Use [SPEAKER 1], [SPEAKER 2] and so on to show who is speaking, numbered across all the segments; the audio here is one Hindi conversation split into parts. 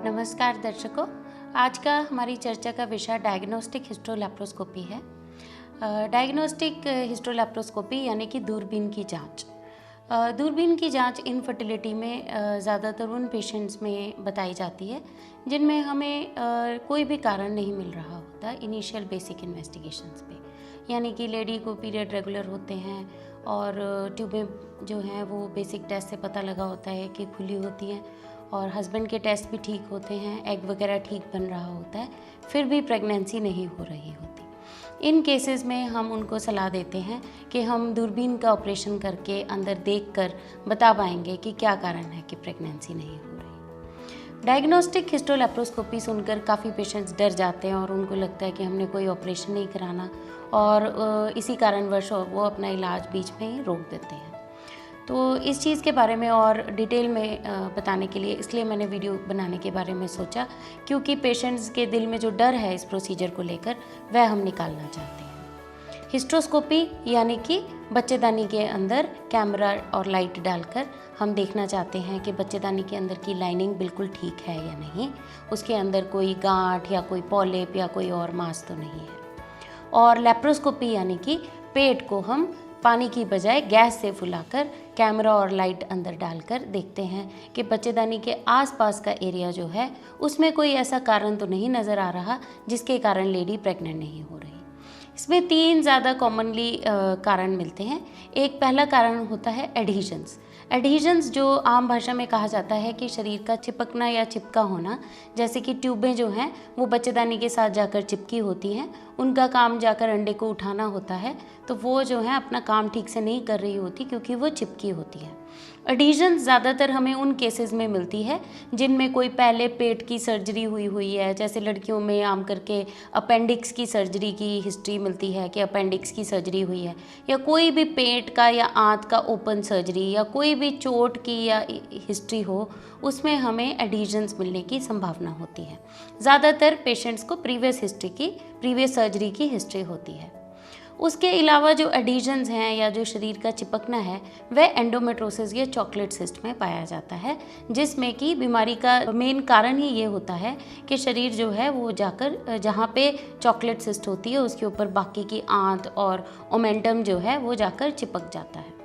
[SPEAKER 1] नमस्कार दर्शकों, आज का हमारी चर्चा का विषय डायग्नोस्टिक हिस्टोलैप्रोस्कोपी है। डायग्नोस्टिक हिस्टोलैप्रोस्कोपी यानी कि दूरबीन की जांच। दूरबीन की जांच इनफर्टिलिटी में ज़्यादातर उन पेशेंट्स में बताई जाती है जिनमें हमें कोई भी कारण नहीं मिल रहा होता इनिशियल बेसिक इन्वेस्टिगेशंस पे। यानी कि लेडी को पीरियड रेगुलर होते हैं और ट्यूबें जो हैं वो बेसिक टेस्ट से पता लगा होता है कि खुली होती हैं और हस्बैंड के टेस्ट भी ठीक होते हैं, एग वगैरह ठीक बन रहा होता है, फिर भी प्रेगनेंसी नहीं हो रही होती। इन केसेस में हम उनको सलाह देते हैं कि हम दूरबीन का ऑपरेशन करके अंदर देखकर बता पाएंगे कि क्या कारण है कि प्रेगनेंसी नहीं हो रही। डायग्नोस्टिक हिस्टोलैप्रोस्कोपी सुनकर काफ़ी पेशेंट्स डर जाते हैं और उनको लगता है कि हमने कोई ऑपरेशन नहीं कराना और इसी कारणवश वो अपना इलाज बीच में ही रोक देते हैं। तो इस चीज़ के बारे में और डिटेल में बताने के लिए इसलिए मैंने वीडियो बनाने के बारे में सोचा, क्योंकि पेशेंट्स के दिल में जो डर है इस प्रोसीजर को लेकर वह हम निकालना चाहते हैं। हिस्ट्रोस्कोपी यानी कि बच्चेदानी के अंदर कैमरा और लाइट डालकर हम देखना चाहते हैं कि बच्चेदानी के अंदर की लाइनिंग बिल्कुल ठीक है या नहीं, उसके अंदर कोई गांठ या कोई पॉलिप या कोई और मांस तो नहीं है। और लैप्रोस्कोपी यानी कि पेट को हम पानी की बजाय गैस से फुलाकर कैमरा और लाइट अंदर डालकर देखते हैं कि बच्चेदानी के आसपास का एरिया जो है उसमें कोई ऐसा कारण तो नहीं नज़र आ रहा जिसके कारण लेडी प्रेग्नेंट नहीं हो रही। इसमें 3 ज़्यादा कॉमनली कारण मिलते हैं। एक पहला कारण होता है एडहीजन्स। एडहीजन्स जो आम भाषा में कहा जाता है कि शरीर का चिपकना या चिपका होना, जैसे कि ट्यूबें जो हैं वो बच्चेदानी के साथ जाकर चिपकी होती हैं, उनका काम जाकर अंडे को उठाना होता है, तो वो जो है अपना काम ठीक से नहीं कर रही होती क्योंकि वो चिपकी होती है। एडहीजन्स ज़्यादातर हमें उन केसेस में मिलती है जिनमें कोई पहले पेट की सर्जरी हुई है, जैसे लड़कियों में आम करके अपेंडिक्स की सर्जरी की हिस्ट्री मिलती है कि अपेंडिक्स की सर्जरी हुई है, या कोई भी पेट का या आंत का ओपन सर्जरी या कोई भी चोट की या हिस्ट्री हो, उसमें हमें एडहीजन्स मिलने की संभावना होती है। ज़्यादातर पेशेंट्स को प्रीवियस सर्जरी की हिस्ट्री होती है। उसके अलावा जो एडहीजन्स हैं या जो शरीर का चिपकना है वह एंडोमेट्रोसिस या चॉकलेट सिस्ट में पाया जाता है, जिसमें कि बीमारी का मेन कारण ही ये होता है कि शरीर जो है वो जाकर जहाँ पे चॉकलेट सिस्ट होती है उसके ऊपर बाकी की आंत और ओमेंटम जो है वो जाकर चिपक जाता है।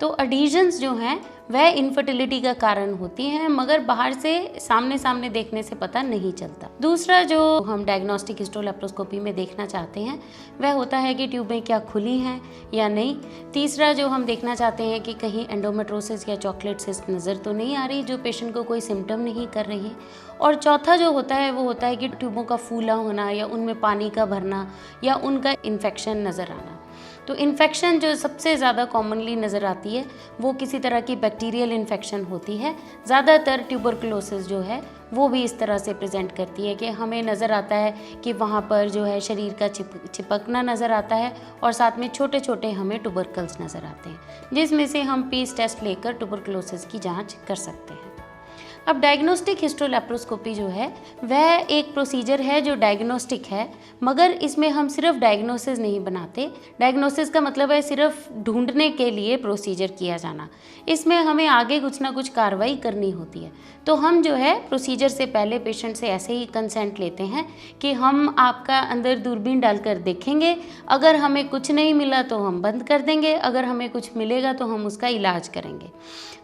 [SPEAKER 1] तो एडहीजन्स जो हैं वह इनफर्टिलिटी का कारण होती हैं, मगर बाहर से सामने देखने से पता नहीं चलता। दूसरा जो हम डायग्नोस्टिक हिस्टोलैप्रोस्कोपी में देखना चाहते हैं वह होता है कि ट्यूबें क्या खुली हैं या नहीं। तीसरा जो हम देखना चाहते हैं कि कहीं एंडोमेट्रोसिस या चॉकलेट सिस्ट नज़र तो नहीं आ रही जो पेशेंट को कोई सिम्टम नहीं कर रही है। और चौथा जो होता है वो होता है कि ट्यूबों का फूला होना या उनमें पानी का भरना या उनका इन्फेक्शन नज़र आना। तो इन्फेक्शन जो सबसे ज़्यादा कॉमनली नज़र आती है वो किसी तरह की बैक्टीरियल इन्फेक्शन होती है। ज़्यादातर ट्यूबरकुलोसिस जो है वो भी इस तरह से प्रेजेंट करती है कि हमें नज़र आता है कि वहाँ पर जो है शरीर का चिपकना नज़र आता है और साथ में छोटे छोटे हमें ट्यूबरकल्स नज़र आते हैं, जिसमें से हम पीस टेस्ट लेकर ट्यूबरकुलोसिस की जाँच कर सकते हैं। अब डायग्नोस्टिक हिस्टोलैप्रोस्कोपी जो है वह एक प्रोसीजर है जो डायग्नोस्टिक है, मगर इसमें हम सिर्फ डायग्नोसिस नहीं बनाते। डायग्नोसिस का मतलब है सिर्फ ढूंढने के लिए प्रोसीजर किया जाना, इसमें हमें आगे कुछ ना कुछ कार्रवाई करनी होती है। तो हम जो है प्रोसीजर से पहले पेशेंट से ऐसे ही कंसेंट लेते हैं कि हम आपका अंदर दूरबीन डालकर देखेंगे, अगर हमें कुछ नहीं मिला तो हम बंद कर देंगे, अगर हमें कुछ मिलेगा तो हम उसका इलाज करेंगे।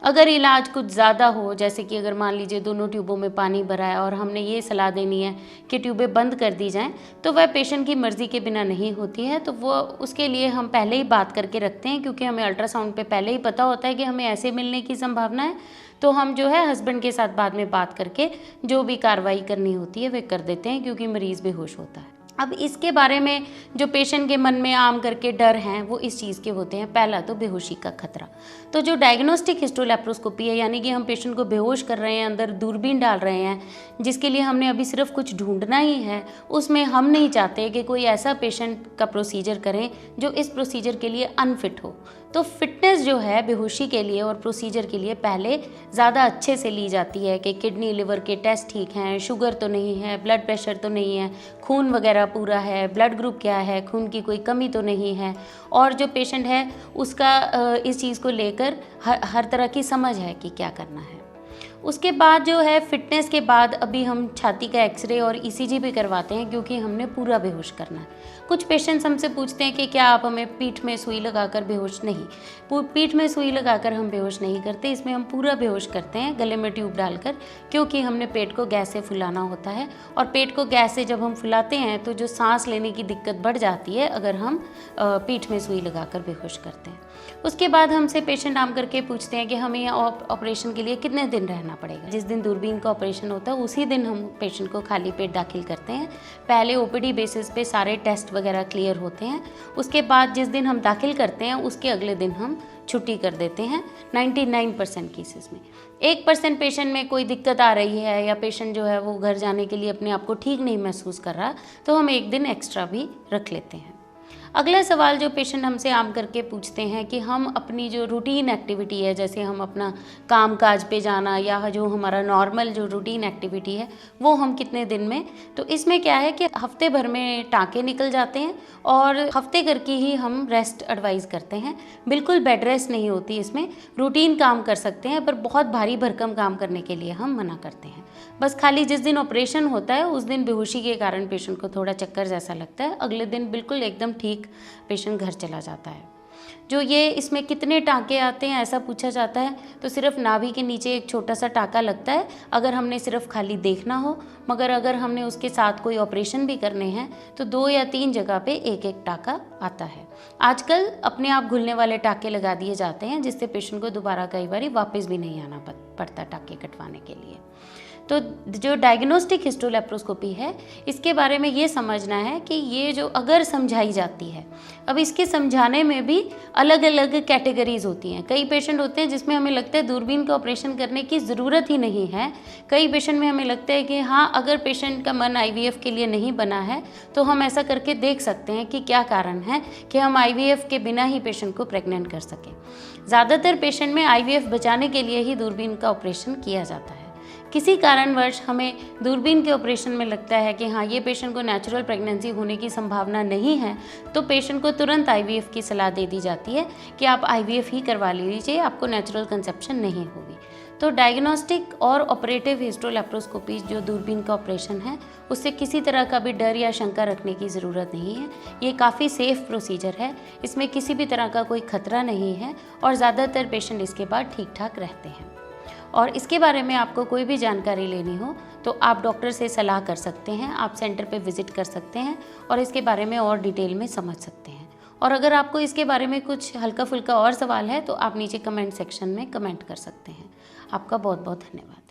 [SPEAKER 1] अगर इलाज कुछ ज़्यादा हो, जैसे कि अगर मान लीजिए दोनों ट्यूबों में पानी भरा है और हमने ये सलाह देनी है कि ट्यूबें बंद कर दी जाएं, तो वह पेशेंट की मर्ज़ी के बिना नहीं होती है। तो वो उसके लिए हम पहले ही बात करके रखते हैं, क्योंकि हमें अल्ट्रासाउंड पे पहले ही पता होता है कि हमें ऐसे मिलने की संभावना है। तो हम जो है हस्बैंड के साथ बाद में बात करके जो भी कार्रवाई करनी होती है वे कर देते हैं, क्योंकि मरीज़ बेहोश होता है। अब इसके बारे में जो पेशेंट के मन में आम करके डर हैं वो इस चीज़ के होते हैं। पहला तो बेहोशी का खतरा। तो जो डायग्नोस्टिक हिस्टोलैप्रोस्कोपी है यानी कि हम पेशेंट को बेहोश कर रहे हैं, अंदर दूरबीन डाल रहे हैं, जिसके लिए हमने अभी सिर्फ कुछ ढूंढना ही है, उसमें हम नहीं चाहते कि कोई ऐसा पेशेंट का प्रोसीजर करें जो इस प्रोसीजर के लिए अनफिट हो। तो फिटनेस जो है बेहोशी के लिए और प्रोसीजर के लिए पहले ज़्यादा अच्छे से ली जाती है कि किडनी लिवर के टेस्ट ठीक हैं, शुगर तो नहीं है, ब्लड प्रेशर तो नहीं है, खून वगैरह पूरा है, ब्लड ग्रुप क्या है, खून की कोई कमी तो नहीं है, और जो पेशेंट है उसका इस चीज़ को लेकर हर तरह की समझ है कि क्या करना है। उसके बाद जो है फिटनेस के बाद अभी हम छाती का एक्सरे और ईसीजी भी करवाते हैं, क्योंकि हमने पूरा बेहोश करना है। कुछ पेशेंट्स हमसे पूछते हैं कि क्या आप हमें पीठ में सुई लगाकर बेहोश, नहीं, पीठ में सुई लगाकर हम बेहोश नहीं करते, इसमें हम पूरा बेहोश करते हैं गले में ट्यूब डालकर, क्योंकि हमने पेट को गैस से फुलाना होता है। और पेट को गैस से जब हम फुलाते हैं तो जो सांस लेने की दिक्कत बढ़ जाती है अगर हम पीठ में सुई लगाकर बेहोश करते हैं। उसके बाद हमसे पेशेंट आम करके पूछते हैं कि हमें ऑपरेशन के लिए कितने दिन रहना पड़ेगा। जिस दिन दूरबीन का ऑपरेशन होता है उसी दिन हम पेशेंट को खाली पेट दाखिल करते हैं। पहले ओपीडी बेसिस पे सारे टेस्ट वगैरह क्लियर होते हैं। उसके बाद जिस दिन हम दाखिल करते हैं उसके अगले दिन हम छुट्टी कर देते हैं 99% केसेस में। 1% पेशेंट में कोई दिक्कत आ रही है या पेशेंट जो है वो घर जाने के लिए अपने आप को ठीक नहीं महसूस कर रहा, तो हम एक दिन एक्स्ट्रा भी रख लेते हैं। अगला सवाल जो पेशेंट हमसे आम करके पूछते हैं कि हम अपनी जो रूटीन एक्टिविटी है, जैसे हम अपना काम काज पे जाना या जो हमारा नॉर्मल जो रूटीन एक्टिविटी है वो हम कितने दिन में, तो इसमें क्या है कि हफ्ते भर में टाँके निकल जाते हैं और हफ्ते कर की ही हम रेस्ट एडवाइस करते हैं। बिल्कुल बेड रेस्ट नहीं होती इसमें, रूटीन काम कर सकते हैं पर बहुत भारी भरकम काम करने के लिए हम मना करते हैं। बस खाली जिस दिन ऑपरेशन होता है उस दिन बेहोशी के कारण पेशेंट को थोड़ा चक्कर जैसा लगता है, अगले दिन बिल्कुल एकदम ठीक पेशेंट घर चला जाता है। जो ये इसमें कितने टाँके आते हैं ऐसा पूछा जाता है, तो सिर्फ नाभि के नीचे एक छोटा सा टाँका लगता है अगर हमने सिर्फ खाली देखना हो, मगर अगर हमने उसके साथ कोई ऑपरेशन भी करने हैं तो 2 या 3 जगह पे एक एक टाँका आता है। आजकल अपने आप घुलने वाले टाँके लगा दिए जाते हैं, जिससे पेशेंट को दोबारा कई बार वापस भी नहीं आना पड़ता टाँके कटवाने के लिए। तो जो डायग्नोस्टिक हिस्टोलैप्रोस्कोपी है इसके बारे में ये समझना है कि ये जो अगर समझाई जाती है, अब इसके समझाने में भी अलग अलग कैटेगरीज होती हैं। कई पेशेंट होते हैं जिसमें हमें लगता है दूरबीन का ऑपरेशन करने की ज़रूरत ही नहीं है। कई पेशेंट में हमें लगता है कि हाँ, अगर पेशेंट का मन आईवीएफ के लिए नहीं बना है तो हम ऐसा करके देख सकते हैं कि क्या कारण है कि हम आईवीएफ के बिना ही पेशेंट को प्रेग्नेंट कर सकें। ज़्यादातर पेशेंट में आईवीएफ बचाने के लिए ही दूरबीन का ऑपरेशन किया जाता है। किसी कारणवश हमें दूरबीन के ऑपरेशन में लगता है कि हाँ, ये पेशेंट को नेचुरल प्रेगनेंसी होने की संभावना नहीं है, तो पेशेंट को तुरंत आईवीएफ की सलाह दे दी जाती है कि आप आईवीएफ ही करवा लीजिए, आपको नेचुरल कंसेप्शन नहीं होगी। तो डायग्नोस्टिक और ऑपरेटिव हिस्टोलैप्रोस्कोपी जो दूरबीन का ऑपरेशन है उससे किसी तरह का भी डर या शंका रखने की ज़रूरत नहीं है। ये काफ़ी सेफ़ प्रोसीजर है, इसमें किसी भी तरह का कोई खतरा नहीं है और ज़्यादातर पेशेंट इसके बाद ठीक ठाक रहते हैं। और इसके बारे में आपको कोई भी जानकारी लेनी हो तो आप डॉक्टर से सलाह कर सकते हैं, आप सेंटर पे विज़िट कर सकते हैं और इसके बारे में और डिटेल में समझ सकते हैं। और अगर आपको इसके बारे में कुछ हल्का फुल्का और सवाल है तो आप नीचे कमेंट सेक्शन में कमेंट कर सकते हैं। आपका बहुत बहुत धन्यवाद।